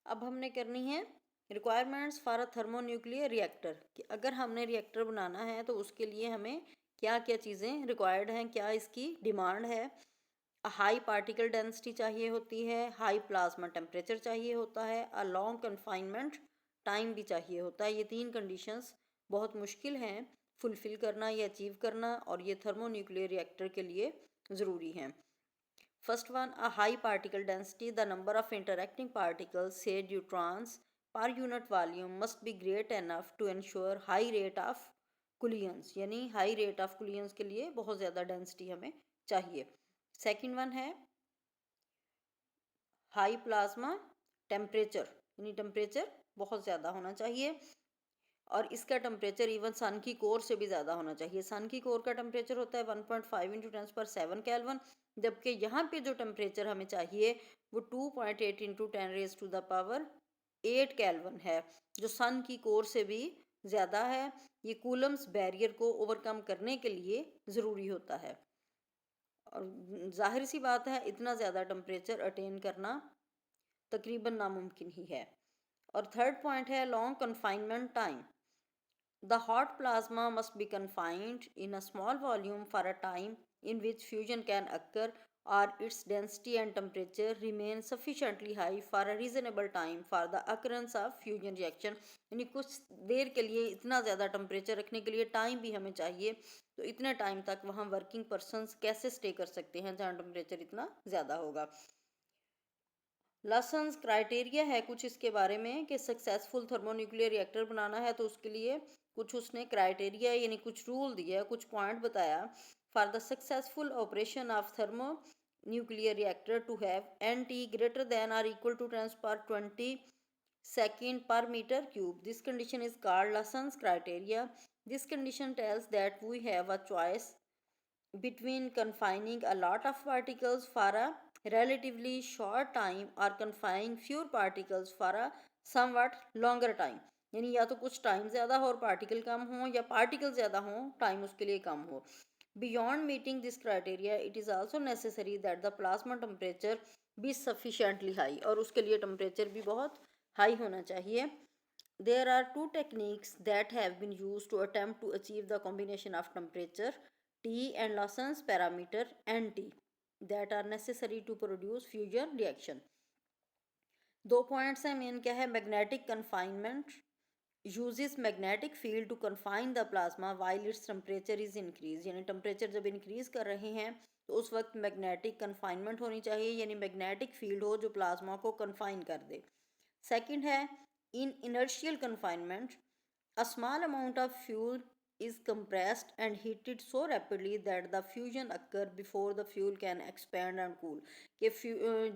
अब हमने करनी है requirements for a thermonuclear reactor, कि अगर हमने रिएक्टर बनाना है तो उसके लिए हमें क्या क्या चीज़ें रिक्वायर्ड हैं, क्या इसकी डिमांड है। हाई पार्टिकल डेंसिटी चाहिए होती है, हाई प्लाज्मा टेम्परेचर चाहिए होता है, अ लॉन्ग कन्फाइनमेंट टाइम भी चाहिए होता है। ये तीन कंडीशंस बहुत मुश्किल हैं फुलफिल करना या अचीव करना, और ये थर्मोन्यूक्लियर रिएक्टर के लिए ज़रूरी हैं। First one, a high particle density. The number of interacting particles, say neutrons, per unit volume must be great enough to ensure high rate of collisions. यानी high rate of collisions के लिए बहुत ज़्यादा density हमें चाहिए. Second one है high plasma temperature, यानी temperature बहुत ज़्यादा होना चाहिए, और इसका टेम्परेचर इवन सन की कोर से भी ज़्यादा होना चाहिए। सन की कोर का टेम्परेचर होता है 1.5 इंटू 10⁻⁷ केल्विन, जबकि यहाँ पे जो टेम्परेचर हमें चाहिए वो 2.8 इंटू 10⁻⁸ केल्विन है, जो सन की कोर से भी ज़्यादा है। ये कूलम्स बैरियर को ओवरकम करने के लिए ज़रूरी होता है, और जाहिर सी बात है इतना ज़्यादा टेम्परेचर अटेन करना तकरीबन नामुमकिन ही है। और थर्ड पॉइंट है long confinement time. The hot plasma must be confined in a small volume for a time in which fusion can occur, or its density and temperature remain sufficiently high for a reasonable time for the occurrence of fusion reaction। यानी कुछ देर के लिए इतना ज़्यादा temperature रखने के लिए time भी हमें चाहिए, तो इतने टाइम तक वहाँ वर्किंग पर्सनस कैसे स्टे कर सकते हैं जहाँ टेम्परेचर इतना ज़्यादा होगा। लसन्स क्राइटेरिया है कुछ इसके बारे में कि सक्सेसफुल थर्मोन्यूक्लियर रिएक्टर बनाना है तो उसके लिए कुछ उसने क्राइटेरिया यानी कुछ रूल दिया, कुछ पॉइंट बताया। For the successful operation of thermo nuclear reactor to have NT greater than और equal to 10⁻20 second per meter cube. This condition is called Lasson's criteria. This condition tells that we have a choice between confining a lot of particles for a relatively short time or confining fewer particles for a somewhat longer time। यानी या तो कुछ time ज़्यादा हो और particle कम हो, या particle ज़्यादा हो टाइम उसके लिए कम हो। Beyond meeting this criteria, it is also necessary that the plasma temperature be sufficiently high, और उसके लिए टेम्परेचर भी बहुत हाई होना चाहिए। There are two techniques that have been used to attempt to achieve the combination of temperature T and Lasson's parameter NT that are necessary to produce fusion reaction। दो points हैं main, क्या है, magnetic confinement uses magnetic field to confine the plasma while its temperature is increased। यानी temperature जब increase कर रहे हैं तो उस वक्त मैग्नेटिक कन्फाइनमेंट होनी चाहिए, यानी मैग्नेटिक फील्ड हो जो प्लाज्मा को कन्फाइन कर दे। सेकंड है in inertial confinement a small amount of fuel is compressed and heated so rapidly that the fusion occur before the fuel can expand and cool। कि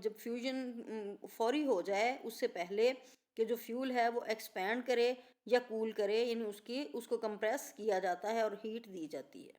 जब फ्यूजन फौरी हो जाए उससे पहले कि जो फ्यूल है वो एक्सपैंड करे या कूल करे, यानी उसको कंप्रेस किया जाता है और हीट दी जाती है।